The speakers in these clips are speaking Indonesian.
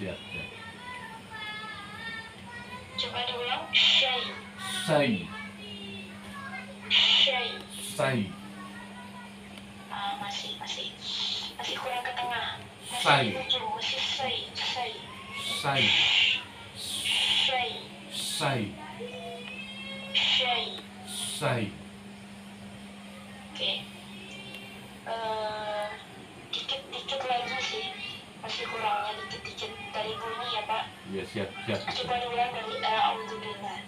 Siap, siap. Coba diulang. Syai. Sai. Syai. Sai. Masih kurang ke tengah. Sai. Masih sai. Sai. Syai. Sai. Syai. Sai. Oke. Dikit lagi sih. Masih kurangnya dikit dari bunyi ya Pak. Ya, siap, siap. Coba diulang dari a'udzubillah.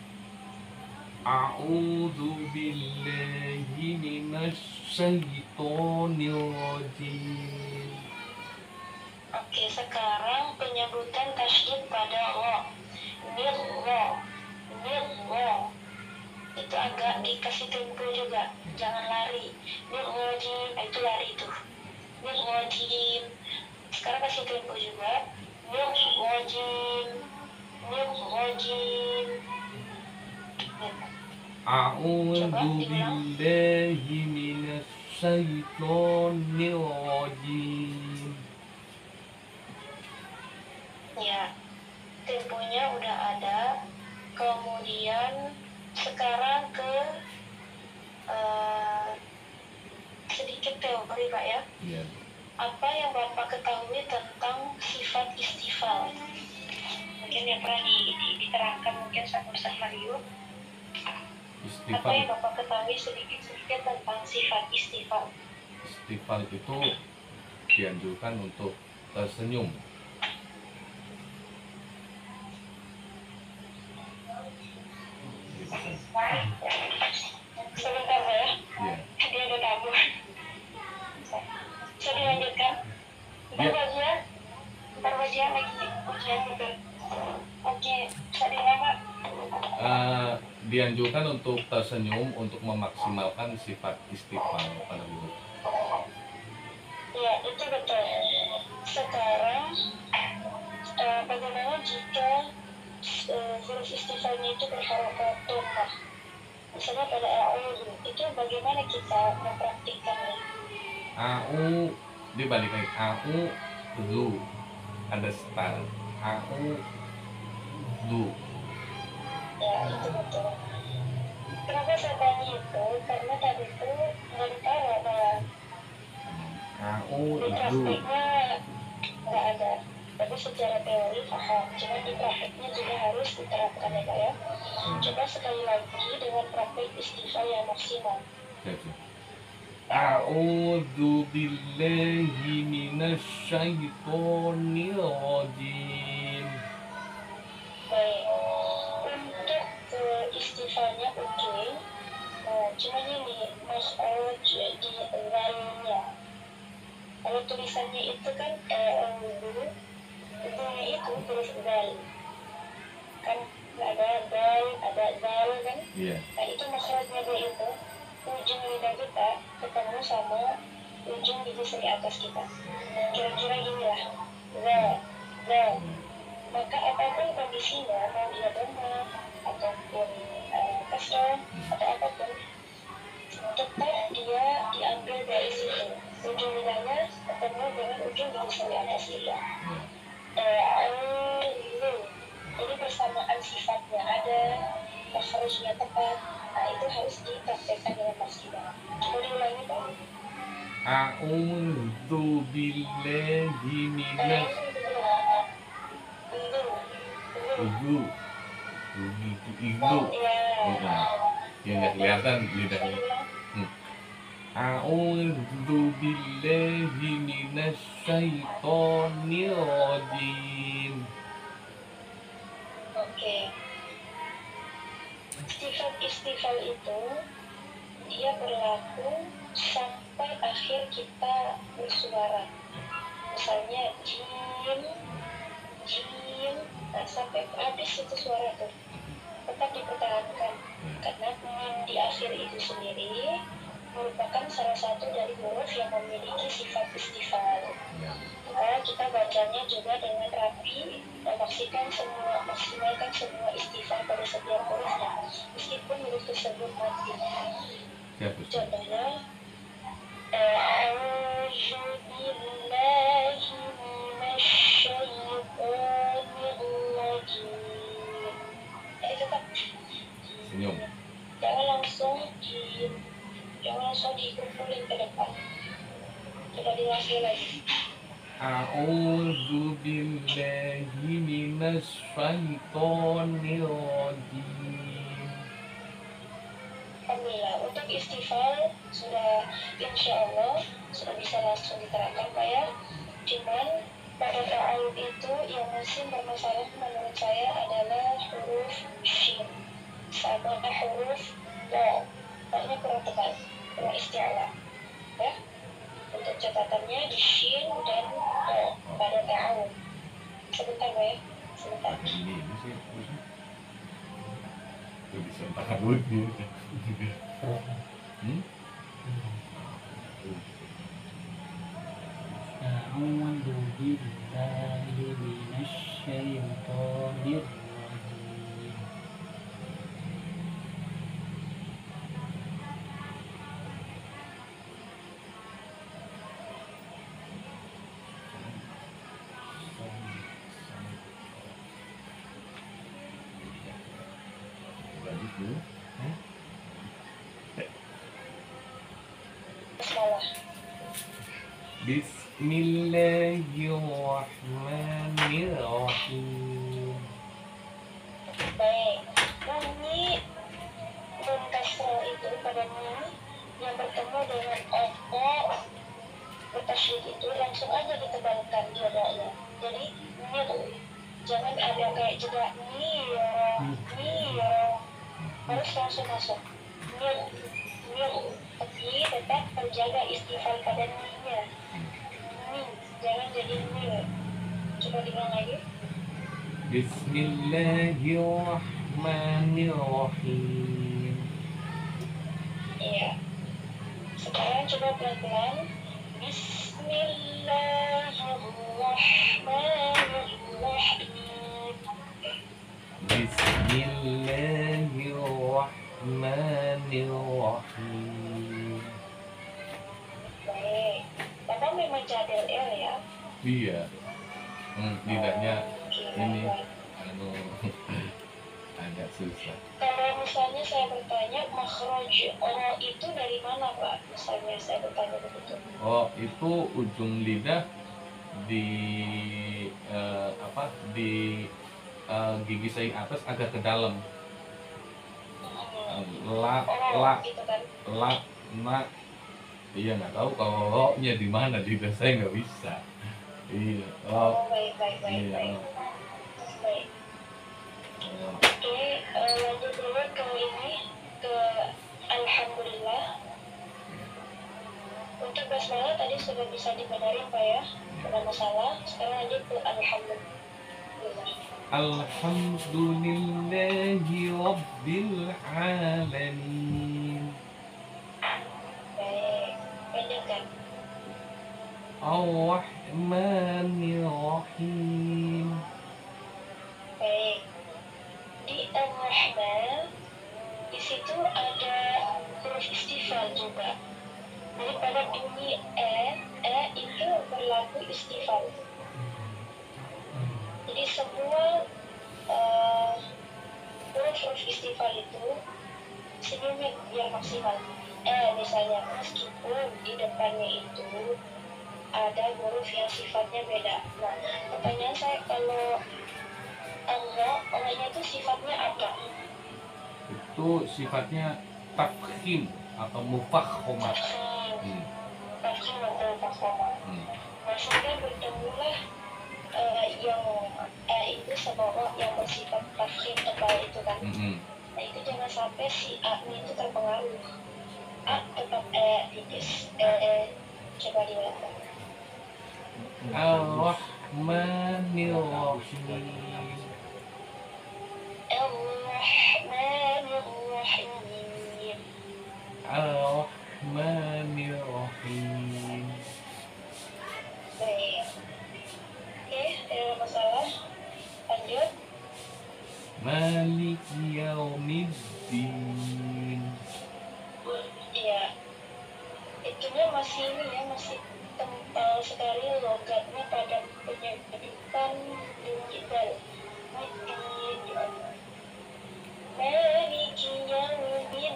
A'udzu billahi minasyaitonir rajim. Oke, sekarang penyebutan tasydid pada ro. Mirro. Itu agak dikasih tempo juga. Jangan lari. Mirrojim, itu lari itu. Mirrojim. Sekarang kasih tempo juga. Mirrojim. A'udzu billahi minasyaitonir rajim. Ya, temponya udah ada. Kemudian sekarang ke sedikit teori Pak ya. Ya. Apa yang Bapak ketahui tentang sifat istifal? Mungkin yang pernah diterangkan mungkin sama Ustaz Mario. Apa yang Istifal. Bapak ketahui sedikit tentang sifat istifal? Istifal itu dianjurkan untuk tersenyum. Sebentar ya. Ya. Dia ada tamu. Bisa dilanjutkan? Ntar bagian lagi ujian juga. Oke, tadi apa? Dianjurkan untuk tersenyum untuk memaksimalkan sifat istifal pada guru. Ya, itu betul. Sekarang bagaimana jika huruf istifalnya itu berharokat dhammah? Misalnya pada a'udzu, itu bagaimana kita mempraktikkannya? Dibalik lagi. A'udzu. Ada style. A'udzu. Ya, itu betul. Kenapa saya tanya itu? Karena tadi itu nggak ditaruh malah. Di praktiknya nggak ada. Tapi secara teori paham. Cuma di praktiknya juga harus diterapkan ya Pak ya. Coba sekali lagi dengan praktik istifal yang maksimal. A'udzu billahi minasyaitonir rajim. Baik. Untuk istifalnya oke. Cuma ini makhraj di zalnya. Kalau tulisannya itu kan dulu itu huruf zal. Kan ada dal, ada zal kan? Iya. Nah itu makhrajnya dia itu ujung lidah kita ketemu sama ujung gigi seri atas kita. Kira-kira inilah zal. Maka apapun kondisinya, mau dia dhamma ataupun kasrah atau apapun, tetap dia diambil dari situ. Ujung lidahnya ketemu dengan ujung gigi seri atas kita. Jadi bersamaan sifatnya ada, makhrajnya tepat. Nah itu harus dipraktekkan dengan maksimal. Coba diulangi Pak. A'udzu billahi minasyaitonir Igu. Ya nggak kelihatan lidahnya. A'udzu billahi minasyaitonir rajim. Oke. Sifat istifal itu dia berlaku sampai akhir kita bersuara. Misalnya jim, nah, sampai habis itu suara tuh tetap dipertahankan karena di akhir itu sendiri merupakan salah satu dari huruf yang memiliki sifat istifal. Nah, kita bacanya juga dengan rapi dan maksimalkan semua istifal pada setiap hurufnya meskipun huruf tersebut mati. Contohnya a'udzu billahi minasyaitonir A'udzu billahi minasy syaithanir rajim. Alhamdulillah, untuk istighfar sudah insya Allah sudah bisa langsung diterapkan Pak ya. Cuman pada ta'awud itu yang masih bermasalah menurut saya adalah huruf shin sama huruf wa. Maknya kurang tepat, kurang isti'ala ya. Untuk catatannya di shin dan wa pada ta'awud. Sebentar Pak ya, sebentar. Ini sih. Itu bisa takut nih. أعوذ بالله من الشيطان الرجيم Lanjut dulu. Bismillah. Bismillahirrahmanirrahim. Baik, bunyi nun kasroh itu pada nun yang bertemu dengan oko bertasydid itu langsung aja ditebalkan jadanya. Jadi nir, jangan ada kayak jeda nir, harus langsung masuk nir, tapi tetap terjaga istighfar pada nirnya. Jangan jadi nir. Coba diulang lagi. Bismillahirrahmanirrahim. Iya. Sekarang coba pelan-pelan. Bismillahirrahmanirrahim. Bismillahirrahmanirrahim. Baik. Bapak memang jadil ya? Iya. Lidahnya Oke, ini baik. agak susah. Kalau misalnya saya bertanya makhraj ro itu dari mana Pak? Misalnya saya bertanya begitu. Oh, itu ujung lidah di di gigi saya atas agak ke dalam. La Gitu kan? na. Iya, nggak tahu kalau ro-nya di mana, lidah saya nggak bisa. Iya, Baik. iya. Baik. Oke, lanjut dulu ke ini, ke Alhamdulillah. Untuk basmalah tadi sudah bisa dibenarin Pak ya, tidak masalah. Sekarang lanjut ke Alhamdulillah. Alhamdulillahi Rabbil Alamin. Baik, pendekkan. Ar-Rahmanir-Rahim. Baik. Di Ar-Rahman, di situ ada huruf istighfar juga. Jadi pada bunyi itu berlaku istighfar. Jadi semua huruf istighfar itu senyumnya biar maksimal. Misalnya meskipun di depannya itu ada huruf yang sifatnya beda. Nah, pertanyaan saya kalau Allahnya itu sifatnya apa? Itu sifatnya tafkhim atau mufakhomat. Tafkhim atau mufakhomat. Maksudnya bertemulah yang itu sama yang bersifat tafkhim tebal itu kan. Nah itu jangan sampai si A-nya itu terpengaruh. A tetap tipis. Coba diulang. Ar-Rahmanir-Rahim. Ar-Rahmanir-Rahim. Ar-Rahmanir-Rahim. Baik. Oke, ada masalah. Lanjut. Maliki yaumiddin. Iya. Itunya masih ini ya, masih kental sekali logatnya pada penyebutan bunyi dal. Maliki yaumiddin.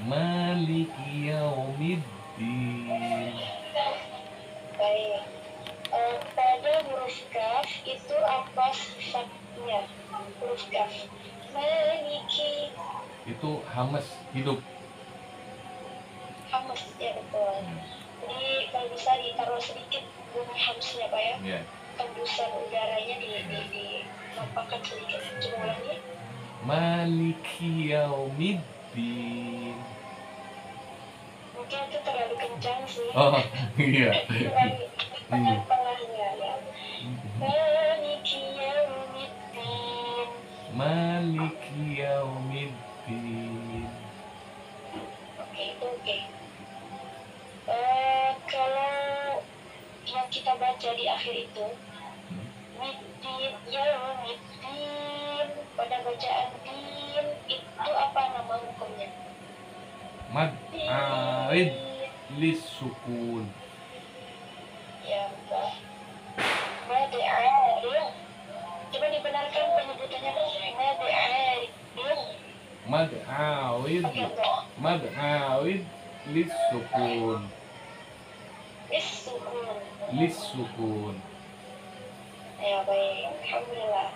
Maliki yaumiddin. Pada huruf kaf itu apa sifatnya? Huruf kaf. Maliki. Itu hamas, hidup. Hamas, ya betul. Jadi kalau bisa ditaruh sedikit bunyi hamsnya Pak ya. Ya. Hembusan udaranya dinampakkan sedikit. Coba ulangi. Maliki yaumiddin. Mungkin itu terlalu kencang sih. Oh, iya. Ulangi tengah-tengahnya ya. Maliki yaumiddin. Maliki yaumiddin. Oke, itu oke. Kalau yang kita baca di akhir itu, middin, yaumiddin, pada bacaan din, itu apa nama hukumnya? Mad aid lis sukun. Ya, Mbak. Mad'arin. Coba dibenarkan penyebutannya. Mad'arin. Mad awid. Pakai dok. Mad awid lis sukun. Is-sukun. Lis sukun. Ya, baik. Alhamdulillah.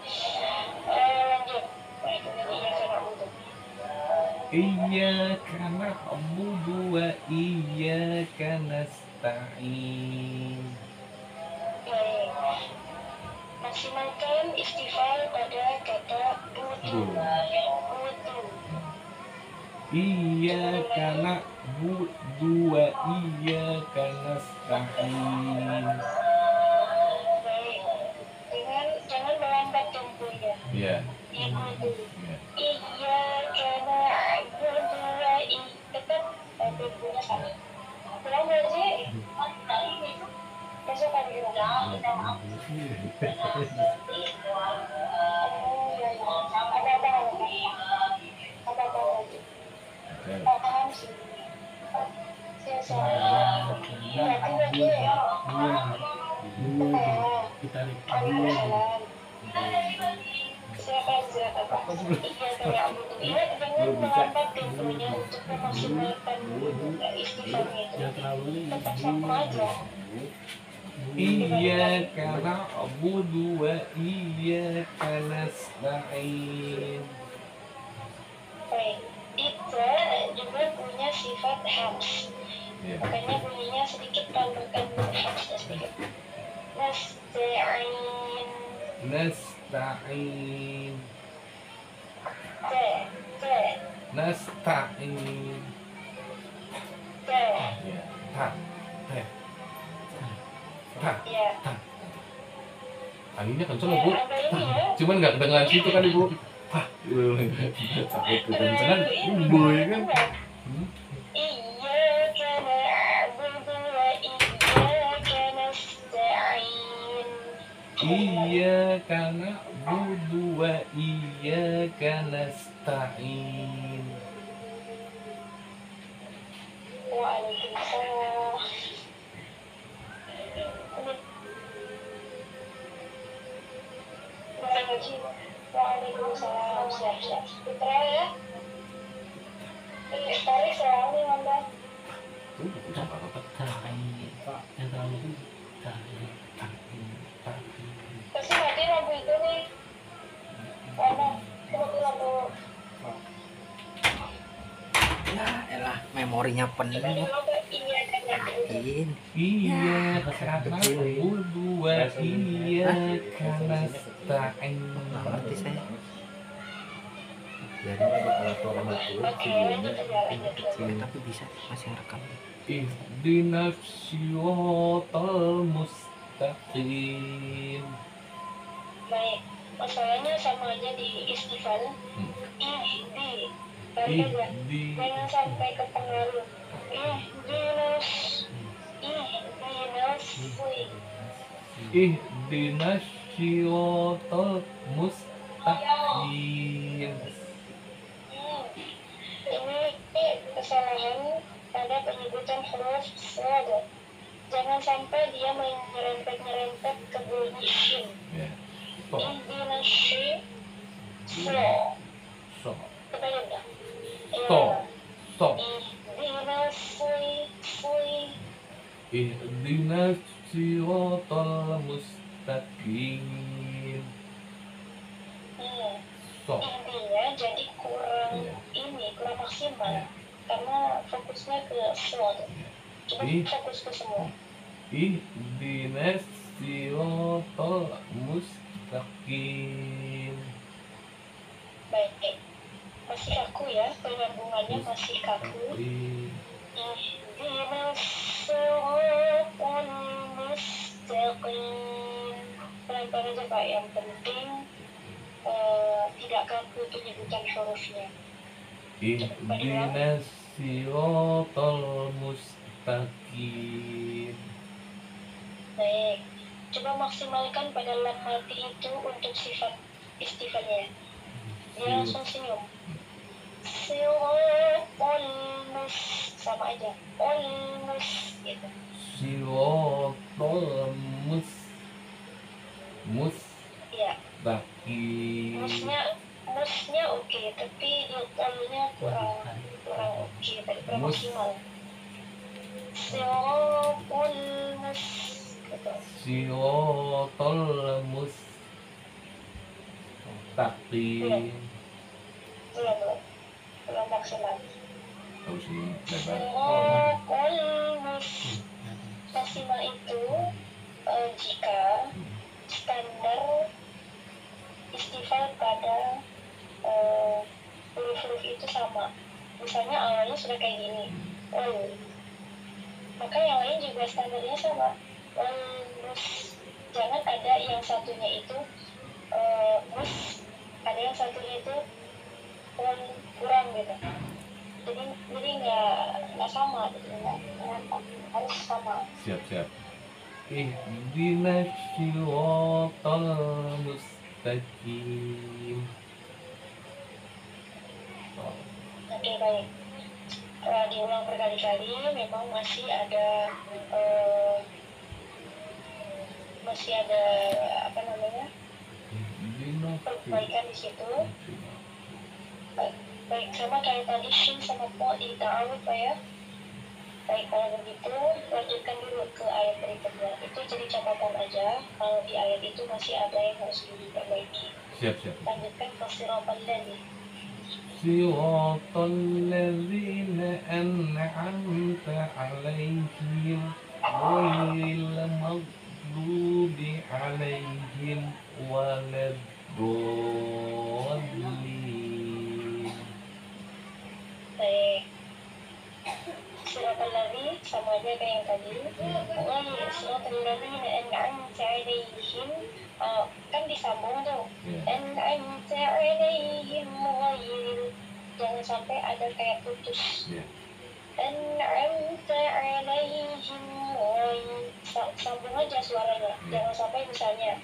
Lanjut. Baik, ini iya karena butuh. Iyyaka na'budu wa iyyaka nasta'in. Baik. Maksimalkan istifal pada kata butuh. Butuh. Iyyaka na'budu wa iyyaka nasta'in. Baik. Jangan melambat temponya. Ya. Ibudu. Ya. Iya karena tetap temponya sama. Ulang berarti besok kan kita. Apa-apa lagi? Paham sih. Siapa? Ditarik Waalaikumsalam. Silakan Pak. Iya kayak butuh. Iya jangan melambat temponya untuk memaksimalkan istifamnya itu. Jangan terlalu Tetap sama aja. Iyyaka na'budu wa iyyaka nasta'in. Baik. Itra juga punya sifat hams. Ya. Makanya bunyinya sedikit tambahkan hamsnya sedikit. Nasta'in. Nasta'in. Te. Nasta'in. Te. Ya. Ta. Te. Ta. Ya. Anginnya kenceng ya, Bu. Ada ini ya. Cuman nggak kedengeran situ kan, Ibu. Tah. Sampai kekencengan. Boy kan. Iyyaka na'budu wa iyyaka nasta'in. Iyyaka na'budu wa iyyaka nasta'in. Waalaikumsalam. Waalaikumsalam. Siap. Putra ya. Tarik selalu ngambang. Pak, yang terlalu itu Pasti mati lampu itu nih. Mana? Mati lampu. Ya elah, memorinya penuh. Tadi apa? Iya kan ya. Iyyaka na'budu wa iyyaka nasta'in. Ngerti saya. Oke, lanjut aja. Tapi bisa masih rekam. Ihdinas siratal mustaqim. Baik, masalahnya sama aja di istifal. Ihdi. Kalian ya, jangan sampai ke pengaruh. Ihdinas siratal mustaqim. Ini kesalahan pada penyebutan huruf shad. Jangan sampai dia menyerempet-nyerempet ke bunyi shin. Ya. To. Ihdinas shin. So. Kebayang nggak? To. To. Ihdinas sui. Ihdinas siratal mustaqim. Hmm. So, Intinya jadi kurang Iya. kurang maksimal Iya. karena fokusnya ke semua. Coba Ih. fokus ke semua. Ihdinas siratal mustaqim. Baik, masih kaku ya, penyambungannya masih kaku. Mustaqim. Ihdinas siratal mustaqim. Pelan-pelan aja Pak, yang penting tidak kaku penyebutan hurufnya. Ihdinas siratal mustaqim. Baik, coba maksimalkan pada lam mati itu untuk sifat istighfarnya. Dia langsung senyum. Siratal sama aja. Gitu. Siratal Iya. mustaqim. Musnya oke, tapi ilmunya kurang oke, tadi kurang Mus. maksimal. Siratal gitu. Siratal mustaqim. Belum maksimal. Tahu sih lebar. Siratal maksimal itu jika standar istighfar pada huruf-huruf itu sama. Misalnya awalnya sudah kayak gini, maka yang lain juga standarnya sama. Jangan ada yang satunya itu mus, ada yang satunya itu kurang gitu. Jadi nggak sama, gitu. Harus sama. Siap. Ihdinas siratal mustaqim. Oke, baik. Diulang berkali-kali, memang masih ada apa namanya Ihdinas perbaikan di situ. Baik, sama kayak tadi shin sama po di ta'awud Pak ya. Baik, kalau begitu lanjutkan dulu ke ayat berikutnya. Itu jadi catatan aja, kalau di ayat itu masih ada yang harus diperbaiki. Siap. Lanjutkan ke siratal ladzina. Siratal ladzina an'amta 'alaihim ghairil maghdubi 'alaihim waladdallin. Baik. Siratal ladzina sama aja kayak yang tadi. Siratal ladzina an'amta 'alaihim, kan disambung tuh. An'amta 'alaihim ghairil, jangan sampai ada kayak putus. An'amta 'alaihim ghairil, sambung aja suaranya. Jangan sampai misalnya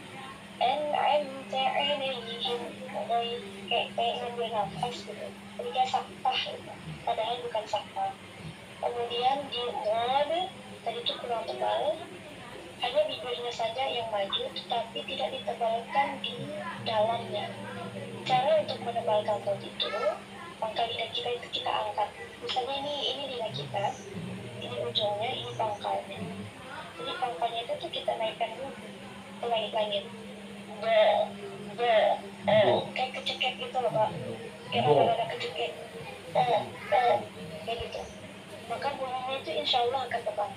an'amta 'alaihim ghairil, kayak ngambil nafas gitu. Jadi kayak saktah gitu. Padahal bukan saktah. Kemudian di wad tadi itu kurang tebal, hanya bibirnya saja yang maju, tetapi tidak ditebalkan di dalamnya. Cara untuk menebalkan wad itu, pangkal lidah kita itu kita angkat. Misalnya ini lidah kita, ini ujungnya, ini pangkalnya. Jadi pangkalnya itu tuh kita naikkan dulu ke langit-langit. Kayak kecekek gitu loh Pak. Kayak rada-rada kecekek. Kayak gitu. Maka bunyinya itu insya Allah akan tebal.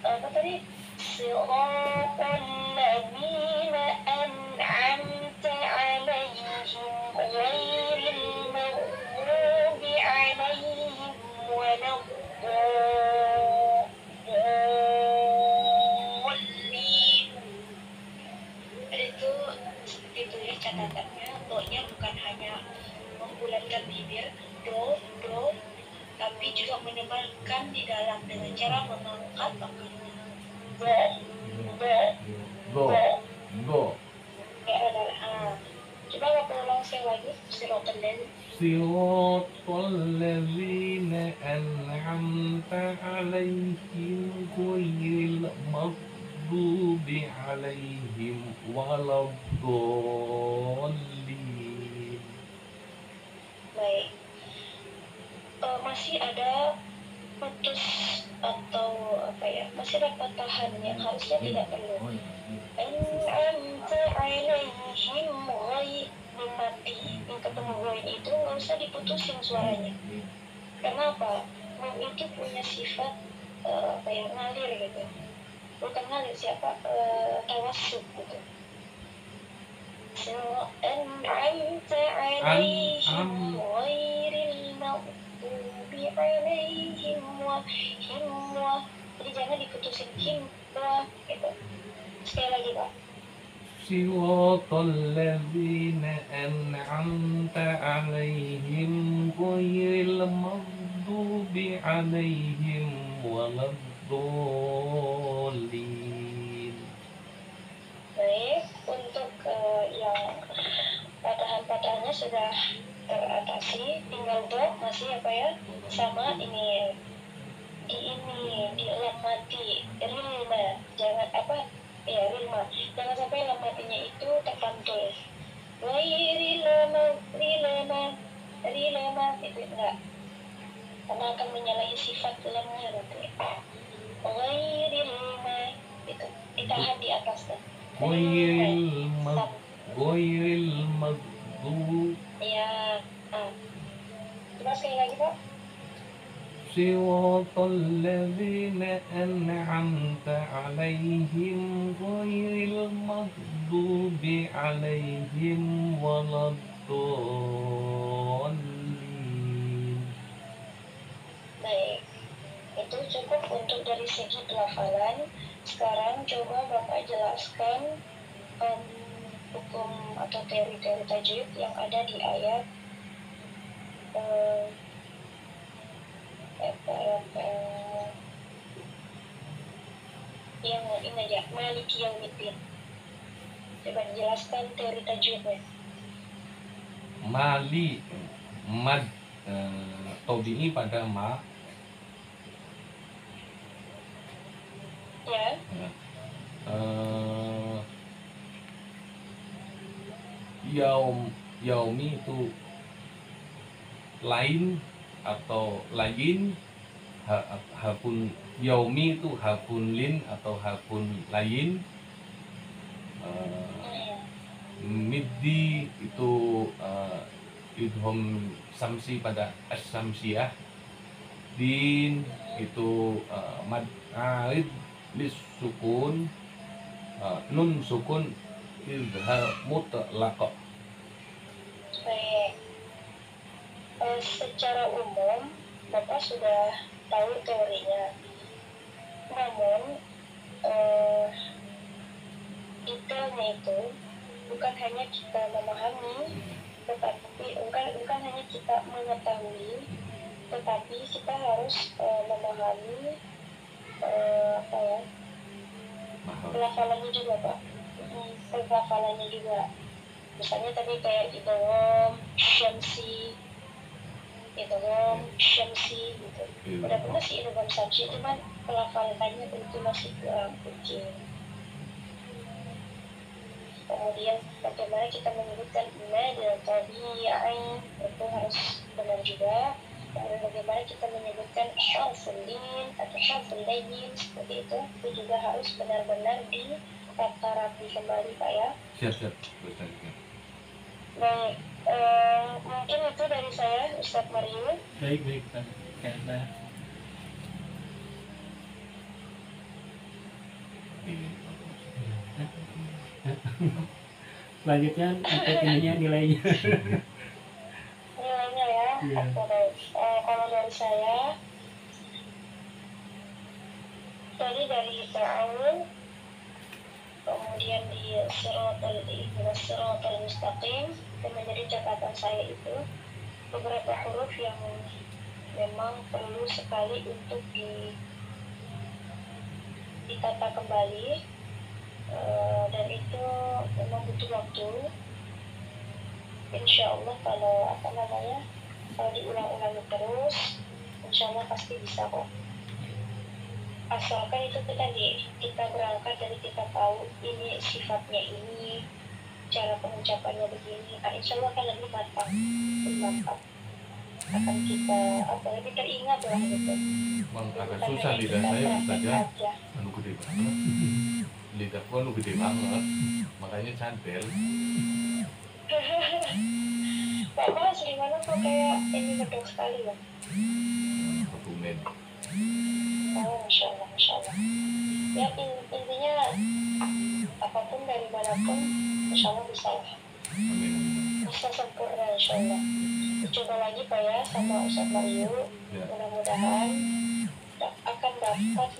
Apa tadi? Siratal ladzina an'amta 'alaihim ghairil maghdubi 'alaihim waladdallin. Itu seperti itu ya catatannya. Do-nya bukan hanya membulatkan bibir, do, tapi juga menebalkan di dalam dengan cara mengangkat pangkalnya. Go. Kayak ada. Coba waktu ulang sekali lagi, siratal ladzina an'amta 'alaihim ghairil maghdubi 'alaihim waladdallin. Baik. Masih ada putus atau apa ya, masih ada patahannya, harusnya tidak perlu. An'amta alaihim ghairi mati, yang ketemu ghairi itu nggak usah diputusin suaranya. Kenapa? Nun itu punya sifat apa ya, ngalir gitu. Bukan ngalir siapa, tawassut gitu. So, an'amta alaihim ghairil maghdubi alaihim wa jadi jangan diputusin him wa gitu. Sekali lagi Pak. صراط الذين أنعمت عليهم غير المغضوب عليهم ولا الضالين. Baik, untuk yang patahan-patahannya sudah teratasi, tinggal dot masih apa ya, sama ini di lam mati rilma, jangan apa ya, rilma, jangan sampai lam matinya itu terpantul. Rilma itu enggak, karena akan menyalahi sifat lamnya nanti. Rilma itu ditahan di atasnya. غير المغضوب. Ya, coba sekali lagi Pak. صراط الذين أنعمت عليهم غير المغضوب عليهم ولا الضالين. Baik, itu cukup untuk dari segi pelafalan. Sekarang coba Bapak jelaskan hukum atau teori-teori tajwid yang ada di ayat yang ini aja, Maliki Yaumiddin. Coba jelaskan teori tajwidnya. Mali, mad, tabi'i pada ma. Ya, Yaumi itu lain atau lain, hakun yaumi itu hakun lin atau hakun lain. Middi itu idhom samsi pada as-samsiyah. Din itu mad arid lis sukun, nun sukun izhar mutlaq. baik. Secara umum Bapak sudah tahu teorinya. Namun detailnya itu bukan hanya kita memahami, tetapi bukan hanya kita mengetahui, tetapi kita harus memahami apa ya, pelafalannya juga Pak. Pelafalannya juga. Misalnya tadi kayak idgham syamsi gitu. Udah pernah sih idgham syamsi, cuman pelafalannya tentu masih kurang kecil. Kemudian bagaimana kita menyebutkan mad tabi'i itu harus benar juga. Kemudian bagaimana kita menyebutkan harful lin atau harful layin seperti itu juga harus benar-benar ditata rapi kembali Pak ya. Siap. Baik, mungkin itu dari saya Ustadz Mario. Baik Pak. Karena selanjutnya untuk ininya nilainya. Nilainya ya. Iya. Oke, baik. Kalau dari saya tadi dari Fir'aun, kemudian di Siratal Mustaqim, dan menjadi catatan saya itu beberapa huruf yang memang perlu sekali untuk ditata kembali, dan itu memang butuh waktu. Insya Allah kalau kalau diulang-ulang terus, insya Allah pasti bisa kok. Asalkan itu tadi kita berangkat dari kita tahu ini sifatnya ini, cara pengucapannya begini, insya Allah akan lebih mantap akan kita lebih teringat lah gitu. Emang agak Bukan susah hanya lidah kita saya Ustaz ya. praktek aja. Anu gede banget. Lidahku anu gede banget. Makanya cantel. Bapak asli mana kok kayak ini medok sekali ya? Kebumen. Oh, Masya Allah, Masya Allah. Ya intinya apapun dari manapun, Insya Allah bisa lah. Amin. Bisa sempurna Insya Allah. Coba lagi Pak ya sama Ustadz Mario. Ya. Mudah-mudahan akan dapat